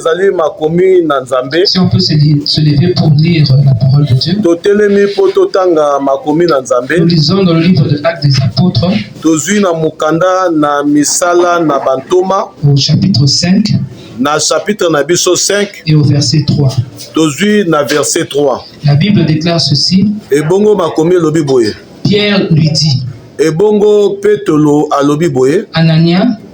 ezali makomi na Nzambe. Si on peut se lever pour lire la parole de Dieu. Totelemi po totanga makomi na Nzambe. Nous lisons dans le livre de Actes des Apôtres. Tozui na mukanda na misala na bantoma. Au chapitre 5. Na chapitre na biso 5. Et au verset 3. Tozui na verset 3. La Bible déclare ceci. Et bongo makomi lobi boye. Pierre lui dit. Et bongo petolo alobi boye.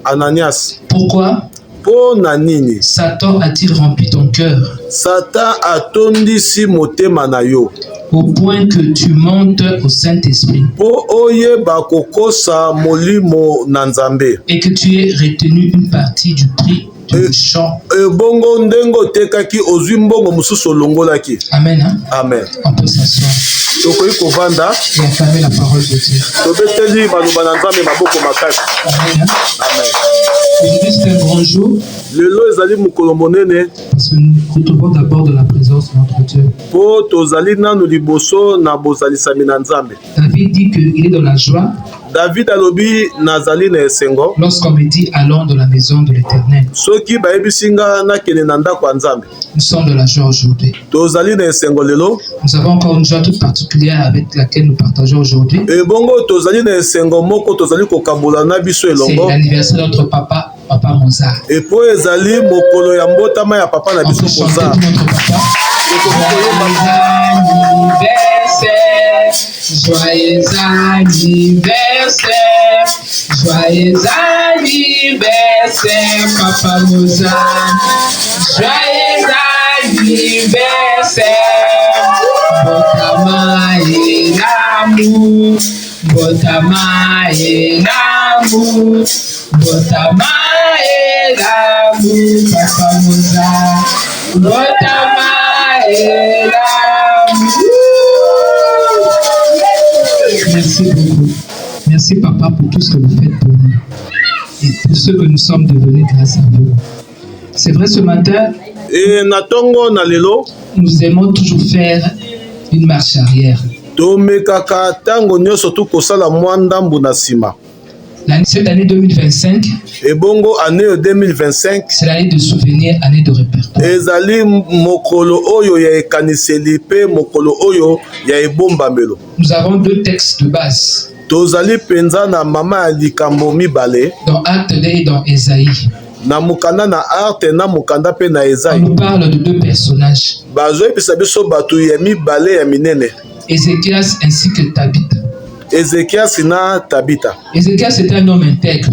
Ananias. Pourquoi? Po na nini? Satan a-t-il rempli ton cœur? Satan atondisi motema na yo. Au point que tu montes au Saint-Esprit. Po oyeba kokosa molimo na Nzambe. Et que tu aies retenu une partie du prix du champ. Et bongo ndengo tekaki ozwi mbongo mususu longolaki. Amen. Hein? Amen. On peut s'asseoir. Tokoyi kovanda. Et acclamer la parole de Dieu. Tobeteli baloba na Nzambe maboko makasi. Amen. Amen. Aujourd'hui c'est un grand jour. Lelo ezali mukolo monene. Parce que nous retrouvons d'abord de la présence de notre Dieu. Po tozali nanu liboso na bozalisami na Nzambe. David dit qu'il est dans la joie. David alobi nazali na esengo. Lorsqu'on me dit allons dans la maison de l'Éternel. Soki bayebisinga nakende na ndako ya Nzambe. Nous sommes de la joie aujourd'hui. Tozali na esengo lelo. Nous avons encore une joie toute particulière avec laquelle nous partageons aujourd'hui. Et bongo tozali na esengo moko tozali kokambola na biso elongo. C'est l'anniversaire de notre papa Mozart. Et po ezali mokolo ya mbotama ya papa na biso Mozart. Joyeux anniversaire, joyeux anniversaire, papa Mozart. Joyeux anniversaire, Botama et l'amour, Botama et l'amour, Botama et l'amour, papa Mozart. Botama et l'amour. Merci beaucoup. Merci papa pour tout ce que vous faites pour nous et pour ce que nous sommes devenus grâce à vous. C'est vrai ce matin, et natongo na lelo, nous aimons toujours faire une marche arrière. Tomekaka tango nyoso tu kosala mwandambu na sima. Cette année 2025, et bongo année 2025, c'est l'année de souvenir, année de répertoire. ezali mokolo oyo ya ekaniseli pe mokolo oyo ya ebombamelo. Nous avons deux textes de base. Tozali penza na mama ya likambo mibale. Dans Actes et dans Ésaïe. Na mukanda na arte na mukanda pe na Ésaïe. On nous parle de deux personnages. Bazoyebisa biso batu ya mibale ya minene. Ézéchias ainsi que Tabitha. Ézéchias na Tabitha. Ézéchias était un homme intègre.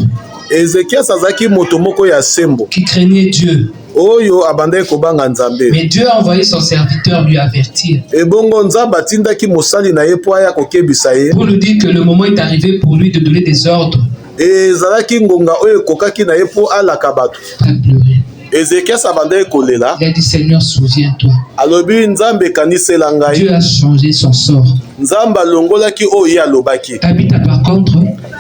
Ézéchias azaki moto moko ya sembo. Qui craignait Dieu. Oyo abandai kobanga Nzambe. Mais Dieu a envoyé son serviteur lui avertir. Et bongo Nzambe atindaki mosali na ye po aya kokebisa ye. Pour lui dire que le moment est arrivé pour lui de donner des ordres. Et ezalaki ngonga oyo kokaki na ye po alaka bato. Pas pleurer. Ézéchias abandai kolela. Il a dit Seigneur, souviens-toi. Alobi Nzambe kanisela ngai. Dieu a changé son sort. Nzambe alongolaki oyo ye alobaki. Tabitha par contre.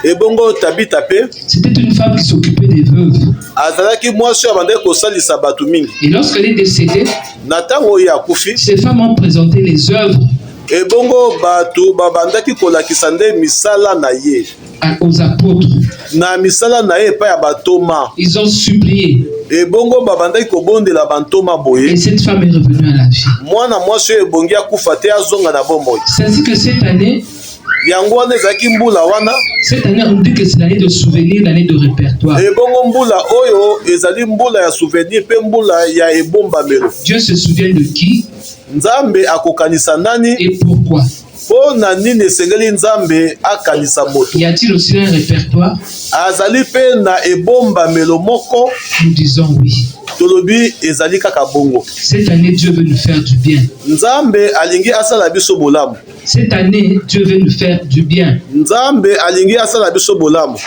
Et bongo Tabitha pe. C'était une femme qui s'occupait des veuves. Azalaki mwasi abandai kosalisa bato mingi. Et lorsqu'elle est décédée, na tango ya akufi. Ces femmes ont présenté les œuvres. Et bongo bato babandaki kolakisa nde misala na ye. Aux apôtres. Na misala na ye pa ya batoma. Ils ont supplié. Et bongo babandaki kobondela bantoma boye. Et cette femme est revenue à la vie. Mwana mwasi oyo ebongi akufa te azonga na bomoi. C'est ainsi que cette année. Yango wana ezalaki mbula wana. Cette année on dit que c'est l'année de souvenir, l'année de répertoire. Et bongo mbula oyo ezali mbula ya souvenir pe mbula ya ebombamelo. Dieu se souvient de qui? Nzambe akokanisa nani? Et pourquoi? Po na nini esengeli Nzambe akanisa moto? Y a-t-il aussi un répertoire? Azali pe na ebombamelo moko? Nous disons oui. Tolobi ezali kaka bongo. Cette année Dieu veut nous faire du bien. Nzambe alingi asala biso bolamu. Cette année Dieu veut nous faire du bien. Nzambe alingi asala biso bolamu.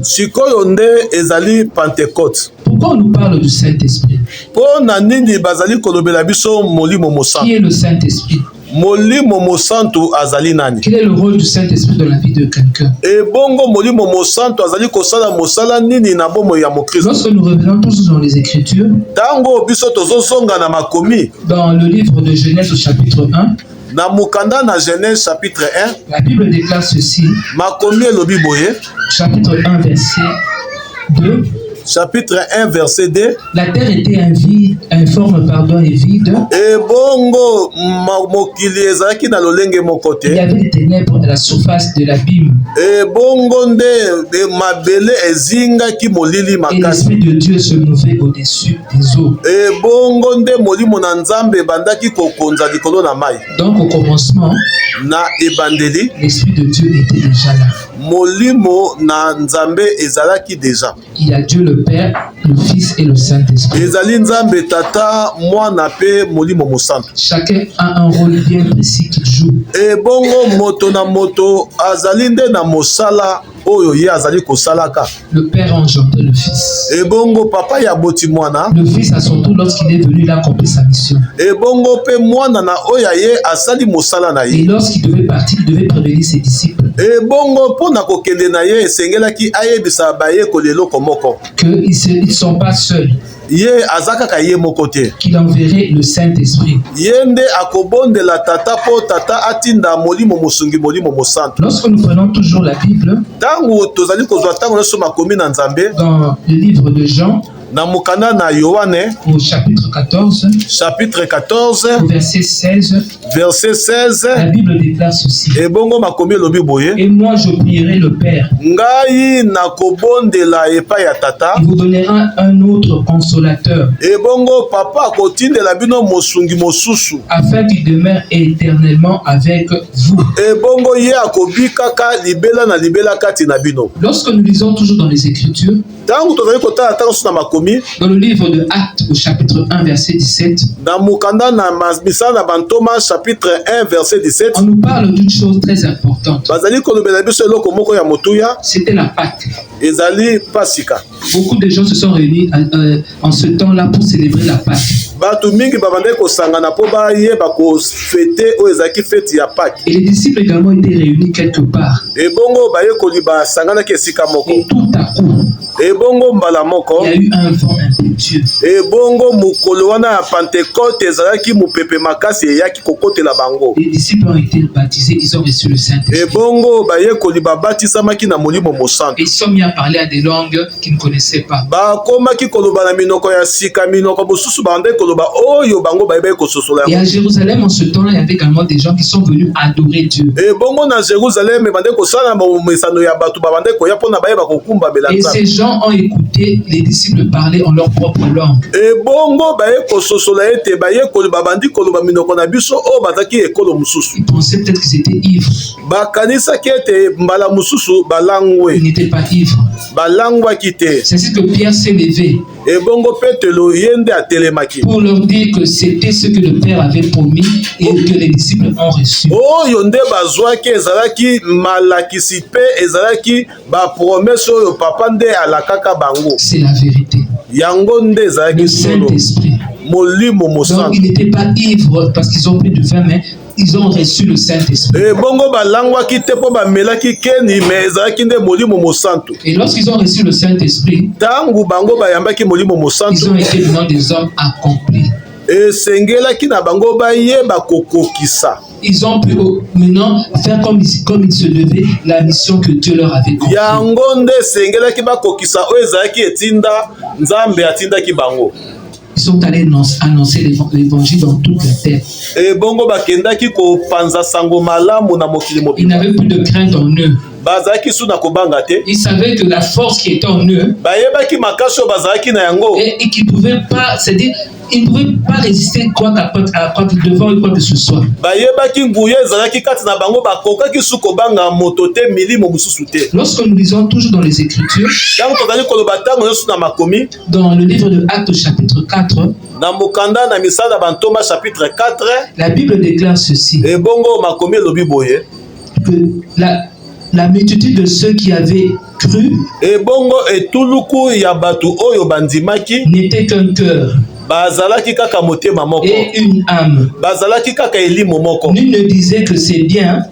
Sikoyo nde ezali Pentecôte. Pourquoi on nous parle du Saint-Esprit? Po na nini bazali kolobela biso molimo mosantu? Qui est le Saint-Esprit? Molimo mosantu azali nani? Quel est le rôle du Saint-Esprit dans la vie de quelqu'un? Et bongo molimo mosantu azali kosala mosala nini na bomo ya mokristo? Lorsque nous revenons tous dans les Écritures, tango biso tozosonga na makomi, dans le livre de Genèse au chapitre 1, na mukanda na Genèse chapitre 1, la Bible déclare ceci. makomi elobi boye, chapitre 1 verset 2. chapitre 1 verset 2. La terre était informe et vide. Et bongo mokili ezalaki na lolenge moko te. Il y avait des ténèbres à la surface de l'abîme. Et bongo nde mabele ezingaki molili Et makasi. l'esprit de Dieu se mouvait au-dessus des eaux. Et bongo nde molimo na nzambe bandaki kokonza likolo na mai. Donc au commencement, Na ebandeli l'esprit de Dieu était déjà là. molimo na nzambe ezalaki deja. Il y a Dieu le Père, le Fils et le Saint-Esprit. Ezali nzambe tata mwana pe molimo mosantu. Chacun a un rôle bien précis qu'il joue. Et bongo moto na moto azali nde na mosala oyo ye azali kosalaka. Le Père a engendré le Fils. Et bongo papa ya boti mwana. Le Fils à son tour, lorsqu'il est venu, il a accompli sa mission. Et bongo pe mwana na oya ye asali mosala na Et ye. lorsqu'il devait partir, il devait prévenir ses disciples Et bongo pona kokende na ye esengelaki ayebisa bayekoli eloko moko. qu'ils ne sont pas seuls, Ye azakaka ye moko te. qu'il enverrait le Saint-Esprit. Ye nde akobondela tata po tata atinda molimo mosungi molimo mosantu. Lorsque nous prenons toujours la Bible, Tango tozali kozwa tango nyonso makomi na nzambe dans le livre de Jean, na mokanda na Yohane au chapitre 14, chapitre 14 au verset 16, verset 16 la Bible déclare ceci. ebongo makomi elobi boye Et moi, je prierai le Père. ngai nakobondela epai ya tata Il vous donnera un autre consolateur, ebongo papa akotindela bino mosungi mosusu afin qu'il demeure éternellement avec vous. ebongo ye akobikaka libela na libela kati na bino. Lorsque nous lisons toujours dans les Écritures, Tango tozali kotala tango so na makomi dans le livre de Actes au chapitre 1 verset 17, na mokanda na misala na bantoma chapitre 1 verset 17 on nous parle d'une chose très importante. bazali kolobela biso eloko moko ya motuya C'était la Pâque. ezali pasika. Beaucoup de gens se sont réunis en ce temps-là pour célébrer la Pâque. Bato mingi babandaki kosangana po bayeba kofete oyo ezalaki feti ya Pâques. Et les disciples également étaient réunis quelque part. Ebongo bayekoli basanganaki esika moko. Et tout à coup, Ebongo mbala moko. il y a eu un vent impétueux. Ebongo mokolo wana ya Pentecôte ezalaki mopepe makasi eyaki kokotela bango. Les disciples ont été baptisés, ils ont reçu le Saint-Esprit. Ebongo bayekoli babatisamaki na molimo mosantu. Et ils sont mis à parler à des langues qu'ils ne connaissaient pas. Bakomaki koloba na minoko ya sika minoko mosusu bande koloba oyo bango bayebaki kososola Et yango. à Jérusalem, en ce temps-là, il y avait également des gens qui sont venus adorer Dieu. Ebongo na Jérusalem bande kosala mesano ya bato babande koya pona bayeba kokumba Et belanga. ces gens ont écouté les disciples parler en leur propre langue. Ebongo baye kososola ete baye koloba bandi koloba minoko na biso o bazaki ekolo mususu. Ils pensaient peut-être qu'ils étaient ivres. Bakanisaki ete mbala mususu balangwe. Ils n'étaient pas ivres. Balangwaki te. C'est ainsi que Pierre s'est levé Ebongo Petelo yende atelemaki. pour leur dire que c'était ce que le Père avait promis et que les disciples ont reçu. Oyo nde bazwaki ezalaki malakisi pe ezalaki ba promesse oyo papa nde alakaka bango. C'est la vérité. Yango nde Le ezalaki solo. Saint-Esprit. Molimo Donc mosantu. ils n'étaient pas ivres parce qu'ils ont pris du vin, mais ils ont reçu le Saint-Esprit. Ebongo balangwaki te po bamelaki keni me ezalaki nde molimo mosantu. Et lorsqu'ils ont reçu le Saint-Esprit, Tangu bango bayambaki molimo ils mosantu ont été maintenant des hommes accomplis. esengelaki na bango bayeba kokokisa. Ils ont pu maintenant faire comme il se devait la mission que Dieu leur avait confiée. Yango nde esengelaki bakokisa oyo ezalaki etinda nzambe atindaki bango. Ils sont allés annoncer l'évangile dans toute la terre. Ebongo bakendaki kopanza sango malamu na mokili Ils mobimba. n'avaient plus de crainte en eux. Bazalaki su na kobanga te. Ils savaient que la force qui était en eux Bayebaki makasi oyo bazalaki na yango. et qu'ils ne pouvaient pas, c'est-à-dire, ils ne pouvaient pas résister devant quoi que ce soit. Bayebaki nguya ezalaki kati na bango bakokaki su kobanga moto te milimo mosusu te. Lorsque nous lisons toujours dans les Écritures, Tango tozali koloba tango nyonso na makomi dans le livre de Actes chapitre 4, na mokanda na misala bantoma chapitre 4 la Bible déclare ceci, ebongo makomi elobi boye que la multitude de ceux qui avaient cru ebongo etuluku ya bato oyo bandimaki n'était qu'un cœur bazalaki kaka motema moko et une âme. bazalaki kaka elimo moko Nul ne disait que c'est bien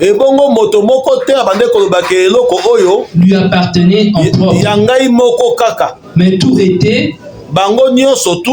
ebongo moto moko te abande kolobaka eloko oyo lui appartenait en propre, ya ngai moko kaka mais tout était bango nyonso tu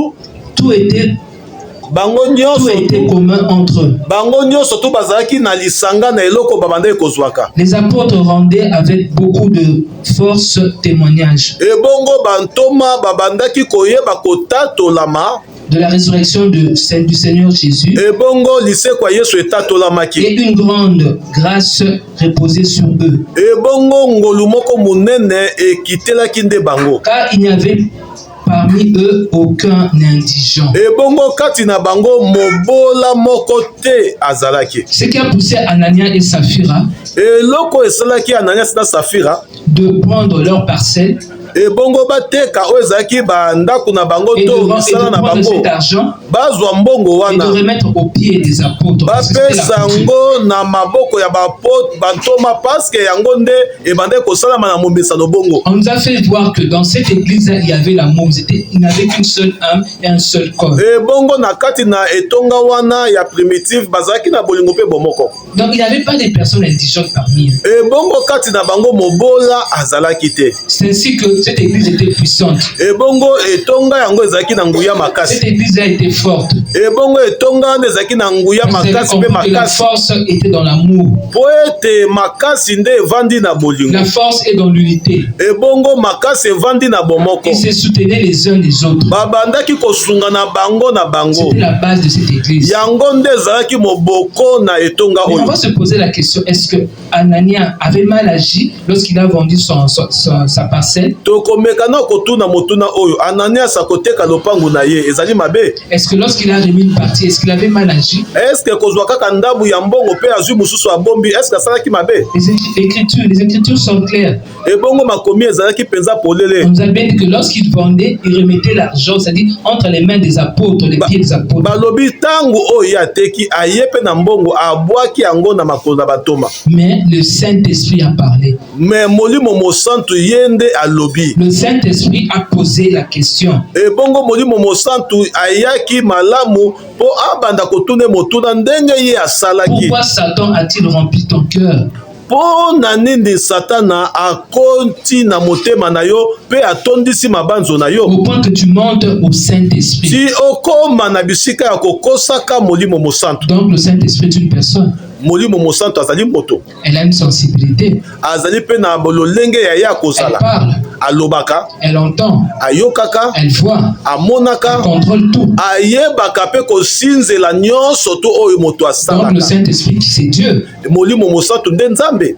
bango Tout nyonso était commun entre eux. bango nyonso to bazalaki na lisanga na eloko babandaki kozwaka. Les apôtres rendaient avec beaucoup de force témoignage Ebongo bantoma babandaki koyeba kotatolama de la résurrection du Seigneur Jésus, ebongo lisekwa Yesu etatolamaki. et une grande grâce reposait sur eux. Ebongo ngolu moko munene ekitelaki nde bango. Car il n'y avait parmi eux aucun indigent. Ebongo kati na bango mobola moko te azalaki. Ce qui a poussé Anania et Saphira Eloko esalaki Ananias na Safira de prendre leur parcelle ebongo bateka oyo ezalaki bandako na bango et to de misala na prendre bango cet argent bazwa mbongo et de wana remettre aux pieds des apôtres. Parce que c'était la bapesa coutume. yango na maboko ya bantoma paske yango nde ebandaki kosalama na momesano bongo. On nous a fait voir que dans cette église il y avait l'amour. Il n'y avait qu'une seule âme et un seul corps. Ebongo na kati na etonga wana ya primitive bazalaki na bolingo mpe bomoko. Donc il n'y avait pas des personnes indigentes parmi eux. Ebongo kati na bango mobola azalaki te. C'est ainsi que cette église était puissante. Ebongo etonga yango ezalaki na nguya makasi. Cette église a été forte. Ebongo etonga wana ezalaki na nguya Vous avez makasi mpe compris que la makasi. force était dans l'amour. Po ete makasi nde evandi na bolingo. La force est dans l'unité. Ebongo makasi evandi na bomoko. Ils se soutenaient les uns les autres. Babandaki kosunga na bango na bango. C'était la base de cette église. Yango nde ezalaki moboko na etonga Mais on oyo. va se poser la question, est-ce que Anania avait mal agi lorsqu'il a vendu sa parcelle? Tokomeka na kotuna motuna oyo Ananias akoteka lopangu na ye ezali mabe. Est-ce que lorsqu'il a remis une partie, est-ce qu'il avait mal agi? Est-ce que kozwa kaka ndabu ya mbongo pe azwi mususu abombi est-ce que asalaki mabe? Les écritures sont claires. Ebongo makomi ezalaki penza On polele. nous a bien dit que lorsqu'il vendait, il remettait l'argent, c'est-à-dire entre les mains des apôtres, les pieds des apôtres. Balobi tangu oyo ateki aye pe na mbongo abwaki yango na makolo na batoma. Mais le Saint-Esprit a parlé. Mais molimo mosantu yende alobi. Le Saint-Esprit a posé la question. Ebongo molimo mosantu ayaki malamu po abanda kotune motuna ndenge ye asalaki. Pourquoi Satan a-t-il rempli ton cœur? Po na nini satana akonti na motema na yo pe atondisi mabanzo na yo. Au point que tu montes au Saint-Esprit. Si okoma na bisika ya kokosaka molimo mosantu. Donc le Saint-Esprit est une personne. Molimo mosantu azali moto. Elle a une sensibilité. Azali pe na bololenge ya ya Elle kozala. parle. Alobaka, Elle entend. ayokaka, Elle voit. amonaka, Elle contrôle tout. ayebaka pe kosinzela nyonso to oyo moto Donc le asalaka. Saint-Esprit, c'est Dieu. Molimo mosantu nde nzambe.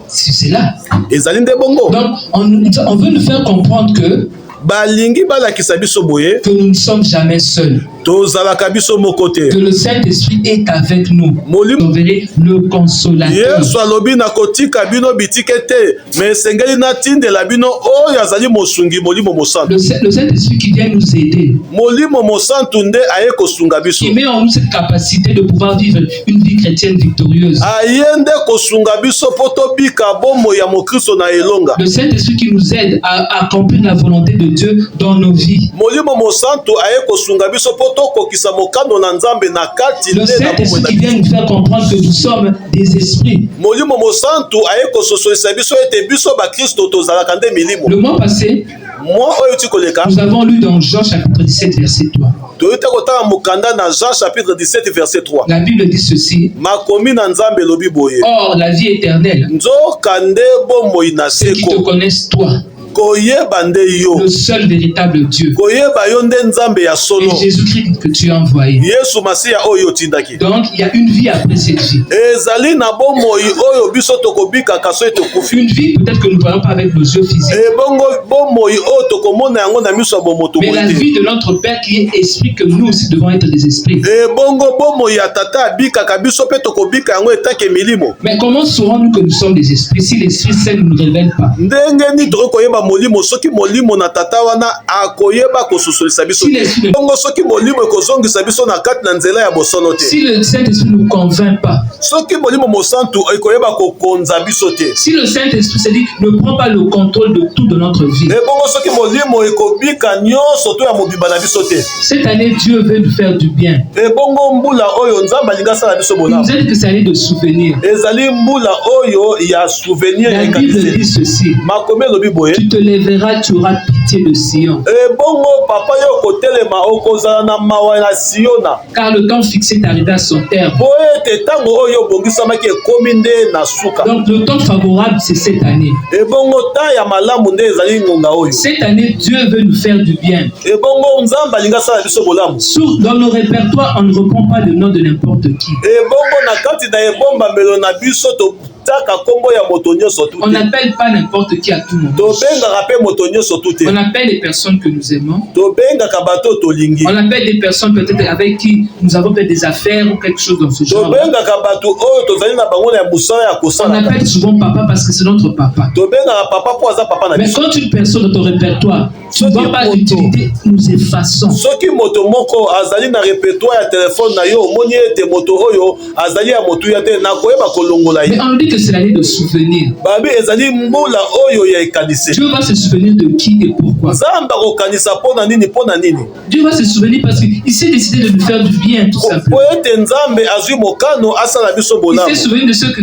C'est là. Ezali nde bongo. Donc on veut nous faire comprendre que Balingi balakisa biso boye. nous ne sommes jamais seuls. Tozalaka biso moko te. Que le Saint-Esprit est avec nous. Molimo Vous verrez le consolateur. Yesu alobi na kotika bino bitike te, mais esengeli natindela bino oyo azali mosungi molimo mosantu. Le Saint-Esprit qui vient nous aider. Molimo mosantu nde aye kosunga biso. Qui met en nous cette capacité de pouvoir vivre une vie chrétienne victorieuse. Aye nde kosunga biso po tobika bomoi ya mokristo na elonga. Le Saint-Esprit qui nous aide à accomplir la volonté de Dieu dans nos vies. Molimo mosantu aye kosunga biso po tokokisa mokano na nzambe na kati Le nde na bomoi Saint-Esprit na qui biso. vient nous faire comprendre que nous sommes des esprits. Molimo mosantu aye kososolisa biso ete biso bakristo tozalaka nde milimo. Le mois passé, Mwa oyo ti koleka nous avons lu dans Jean chapitre 17 verset 3. toyota kotala mokanda na Jean chapitre 17 verset 3. La Bible dit ceci. Makomi na nzambe elobi boye. Or, la vie éternelle, Nzoka nde bomoi na ceux qui te seko. connaissent toi, Koyeba nde yo. le seul véritable Dieu, Koyeba yo nde nzambe ya solo. et Jésus-Christ que tu as envoyé. Yesu masiya oyo otindaki. Donc, il y a une vie après cette vie. Ezali na bomoi oyo biso tokobikaka so etokufi. Une vie peut-être que nous ne voyons pas avec nos yeux physiques. Ebongo bomoi oyo tokomona yango na miso ya bomoto Mais la boye te. vie de notre Père qui est esprit, que nous aussi devons être des esprits. Ebongo bomoi ya tata abikaka biso pe tokobika yango etake milimo. Mais comment saurons-nous que nous sommes des esprits si l'esprit seul ne nous révèle pas? Ndenge ni tokoyeba molimo soki molimo na tata wana akoyeba kososolisa biso. Si l'esprit ne- Bongo soki molimo ekozongisa biso na kati na nzela ya bosolo te. Si le Saint-Esprit ne nous convainc pas, Soki molimo mosantu ekoyeba kokonza biso te. si le Saint-Esprit se dit ne prend pas le contrôle de tout de notre vie, Ebongo soki molimo ekobika nyonso to ya mobimba na biso te. cette année Dieu veut nous faire du bien. Ebongo mbula oyo nzambe alingi asala biso Il bolamu. nous a dit que c'est année de souvenirs. Ezali mbula oyo ya souvenir ya La Bible ekaliseli. dit ceci. Makomi elobi boye. Tu te te lèveras, tu auras pitié de Sion. Bongo papa yo kotelema okozala na mawa na Siona. Car le temps fixé est arrivé à son terme. Po ete tango oyo bongisamaki ekomi nde na suka. Donc le temps favorable, c'est cette année. Bongo ta ya malamu nde ezali ngonga oyo. Cette année, Dieu veut nous faire du bien. Bongo nzamba linga sala biso bolamu. Dans nos répertoires, on ne reprend pas le nom de n'importe qui. Bongo na kati na ebomba melo na biso to on n'appelle pas n'importe qui à tout moment. On appelle les personnes que nous aimons. On appelle des personnes peut-être avec qui nous avons fait des affaires ou quelque chose dans ce genre. On appelle souvent papa parce que c'est notre papa. Mais quand une personne dans ton répertoire, tu ne vois pas l'utilité, nous effaçons. Mais on dit que c'est l'année de souvenir. Dieu va se souvenir de qui et pourquoi. Dieu va se souvenir parce qu'il s'est décidé de nous faire du bien tout simplement. Il s'est souvenu de ceux que